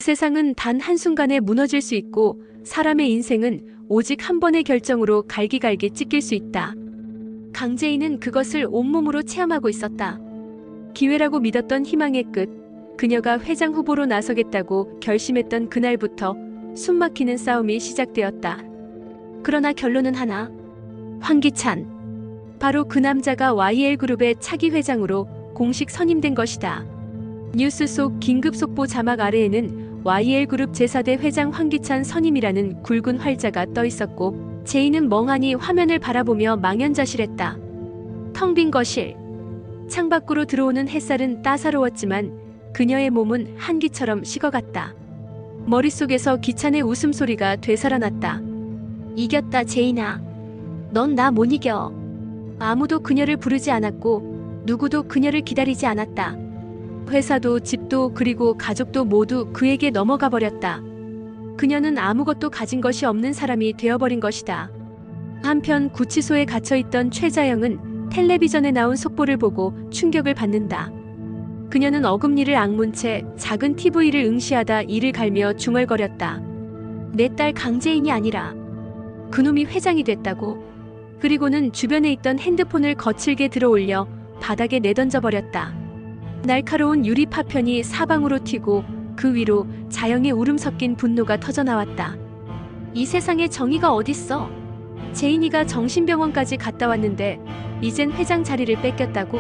세상은 단 한순간에 무너질 수 있고 사람의 인생은 오직 한 번의 결정으로 갈기갈기 찢길 수 있다. 강재인은 그것을 온몸으로 체험하고 있었다. 기회라고 믿었던 희망의 끝, 그녀가 회장 후보로 나서겠다고 결심했던 그날부터 숨막히는 싸움이 시작되었다. 그러나 결론은 하나. 황기찬. 바로 그 남자가 YL그룹의 차기 회장으로 공식 선임된 것이다. 뉴스 속 긴급 속보 자막 아래에는 YL그룹 제4대 회장 황기찬 선임이라는 굵은 활자가 떠 있었고 제인은 멍하니 화면을 바라보며 망연자실했다. 텅 빈 거실. 창밖으로 들어오는 햇살은 따사로웠지만 그녀의 몸은 한기처럼 식어갔다. 머릿속에서 기찬의 웃음소리가 되살아났다. 이겼다 제인아. 넌 나 못 이겨. 아무도 그녀를 부르지 않았고 누구도 그녀를 기다리지 않았다. 회사도 집도 그리고 가족도 모두 그에게 넘어가 버렸다. 그녀는 아무것도 가진 것이 없는 사람이 되어버린 것이다. 한편 구치소에 갇혀있던 최자영은 텔레비전에 나온 속보를 보고 충격을 받는다. 그녀는 어금니를 악문 채 작은 TV를 응시하다 이를 갈며 중얼거렸다. 내 딸 강재인이 아니라 그놈이 회장이 됐다고. 그리고는 주변에 있던 핸드폰을 거칠게 들어올려 바닥에 내던져버렸다. 날카로운 유리 파편이 사방으로 튀고 그 위로 자영의 울음 섞인 분노가 터져나왔다. 이 세상에 정의가 어딨어? 제인이가 정신병원까지 갔다 왔는데 이젠 회장 자리를 뺏겼다고?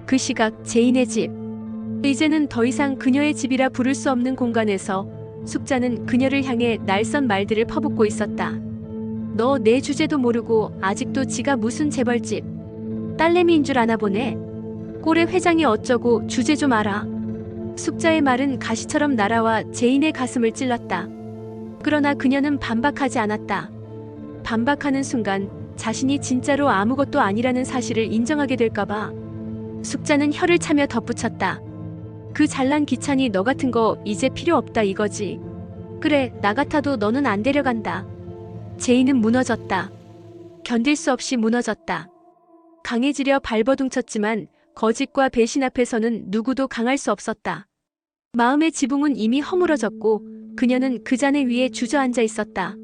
그 시각 제인의 집. 이제는 더 이상 그녀의 집이라 부를 수 없는 공간에서 숙자는 그녀를 향해 날선 말들을 퍼붓고 있었다. 너 내 주제도 모르고 아직도 지가 무슨 재벌집 딸내미인 줄 아나 보네. 꼴의 회장이 어쩌고 주제 좀 알아. 숙자의 말은 가시처럼 날아와 제인의 가슴을 찔렀다. 그러나 그녀는 반박하지 않았다. 반박하는 순간 자신이 진짜로 아무것도 아니라는 사실을 인정하게 될까봐. 숙자는 혀를 차며 덧붙였다. 그 잘난 기찬이 너 같은 거 이제 필요 없다 이거지. 그래, 나 같아도 너는 안 데려간다. 제인은 무너졌다. 견딜 수 없이 무너졌다. 강해지려 발버둥쳤지만 거짓과 배신 앞에서는 누구도 강할 수 없었다. 마음의 지붕은 이미 허물어졌고 그녀는 그 잔해 위에 주저앉아 있었다.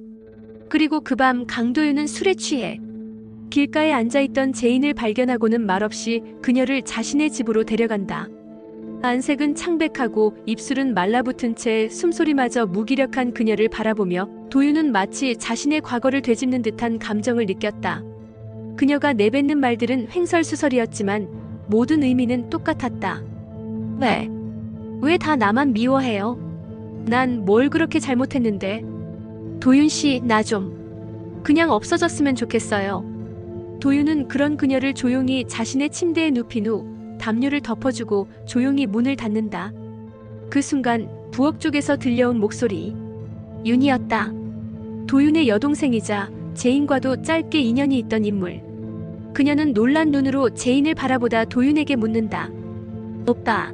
그리고 그 밤 강도윤은 술에 취해 길가에 앉아있던 제인을 발견하고는 말없이 그녀를 자신의 집으로 데려간다. 안색은 창백하고 입술은 말라붙은 채 숨소리마저 무기력한 그녀를 바라보며 도윤은 마치 자신의 과거를 되짚는 듯한 감정을 느꼈다. 그녀가 내뱉는 말들은 횡설수설이었지만 모든 의미는 똑같았다. 왜 다 나만 미워해요? 난 뭘 그렇게 잘못했는데? 도윤 씨, 나 좀 그냥 없어졌으면 좋겠어요. 도윤은 그런 그녀를 조용히 자신의 침대에 눕힌 후 담요를 덮어주고 조용히 문을 닫는다. 그 순간 부엌 쪽에서 들려온 목소리. 윤이었다. 도윤의 여동생이자 제인과도 짧게 인연이 있던 인물. 그녀는 놀란 눈으로 제인을 바라보다 도윤에게 묻는다. 오빠,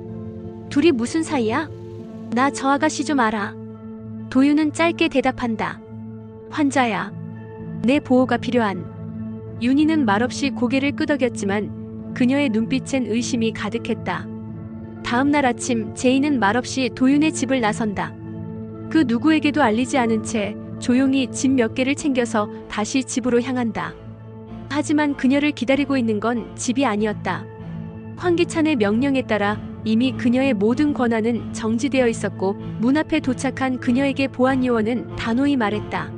둘이 무슨 사이야? 나 저 아가씨 좀 알아. 도윤은 짧게 대답한다. 환자야. 내 보호가 필요한. 윤희는 말없이 고개를 끄덕였지만 그녀의 눈빛엔 의심이 가득했다. 다음 날 아침 제인은 말없이 도윤의 집을 나선다. 그 누구에게도 알리지 않은 채 조용히 짐 몇 개를 챙겨서 다시 집으로 향한다. 하지만 그녀를 기다리고 있는 건 집이 아니었다. 황기찬의 명령에 따라 이미 그녀의 모든 권한은 정지되어 있었고 문 앞에 도착한 그녀에게 보안 요원은 단호히 말했다.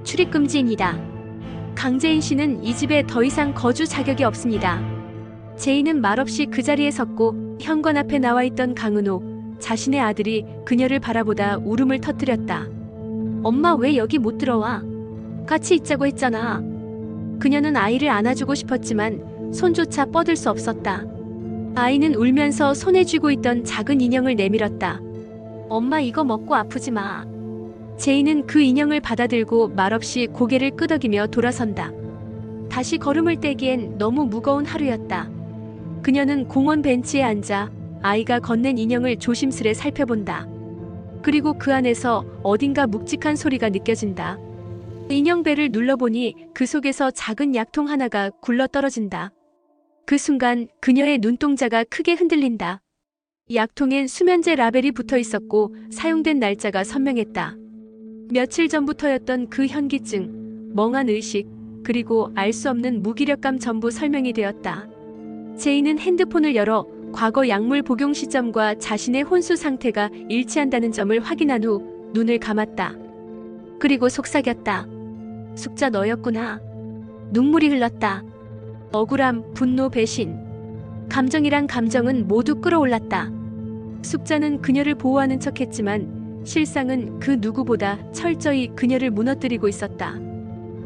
출입금지입니다. 강재인 씨는 이 집에 더 이상 거주 자격이 없습니다. 제인은 말없이 그 자리에 섰고 현관 앞에 나와 있던 강은호, 자신의 아들이 그녀를 바라보다 울음을 터뜨렸다. 엄마 왜 여기 못 들어와? 같이 있자고 했잖아. 그녀는 아이를 안아주고 싶었지만 손조차 뻗을 수 없었다. 아이는 울면서 손에 쥐고 있던 작은 인형을 내밀었다. 엄마 이거 먹고 아프지 마. 제인은 그 인형을 받아들고 말없이 고개를 끄덕이며 돌아선다. 다시 걸음을 떼기엔 너무 무거운 하루였다. 그녀는 공원 벤치에 앉아 아이가 건넨 인형을 조심스레 살펴본다. 그리고 그 안에서 어딘가 묵직한 소리가 느껴진다. 인형 배를 눌러보니 그 속에서 작은 약통 하나가 굴러떨어진다. 그 순간 그녀의 눈동자가 크게 흔들린다. 약통엔 수면제 라벨이 붙어 있었고 사용된 날짜가 선명했다. 며칠 전부터였던 그 현기증, 멍한 의식, 그리고 알 수 없는 무기력감 전부 설명이 되었다. 제이는 핸드폰을 열어 과거 약물 복용 시점과 자신의 혼수 상태가 일치한다는 점을 확인한 후 눈을 감았다. 그리고 속삭였다. 숙자 너였구나. 눈물이 흘렀다. 억울함, 분노, 배신. 감정이란 감정은 모두 끌어올랐다. 숙자는 그녀를 보호하는 척했지만 실상은 그 누구보다 철저히 그녀를 무너뜨리고 있었다.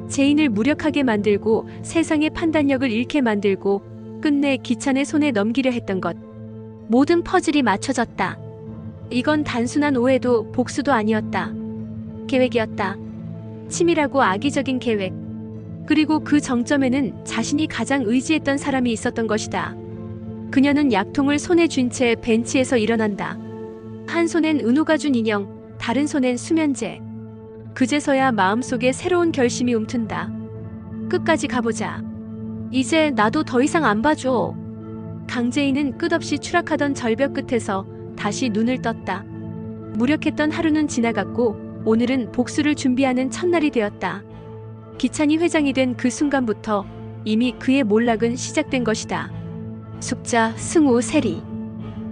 제인을 무력하게 만들고 세상의 판단력을 잃게 만들고 끝내 기찬의 손에 넘기려 했던 것. 모든 퍼즐이 맞춰졌다. 이건 단순한 오해도 복수도 아니었다. 계획이었다. 치밀하고 악의적인 계획. 그리고 그 정점에는 자신이 가장 의지했던 사람이 있었던 것이다. 그녀는 약통을 손에 쥔 채 벤치에서 일어난다. 한 손엔 은호가 준 인형, 다른 손엔 수면제. 그제서야 마음속에 새로운 결심이 움튼다. 끝까지 가보자. 이제 나도 더 이상 안 봐줘. 강재인은 끝없이 추락하던 절벽 끝에서 다시 눈을 떴다. 무력했던 하루는 지나갔고 오늘은 복수를 준비하는 첫날이 되었다. 기찬이 회장이 된 그 순간부터 이미 그의 몰락은 시작된 것이다. 숙자, 승우, 세리.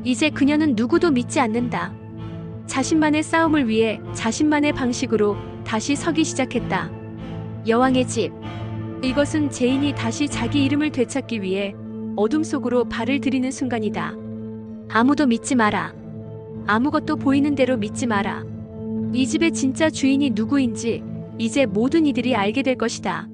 이제 그녀는 누구도 믿지 않는다. 자신만의 싸움을 위해 자신만의 방식으로 다시 서기 시작했다. 여왕의 집. 이것은 제인이 다시 자기 이름을 되찾기 위해 어둠 속으로 발을 들이는 순간이다. 아무도 믿지 마라. 아무것도 보이는 대로 믿지 마라. 이 집의 진짜 주인이 누구인지 이제 모든 이들이 알게 될 것이다.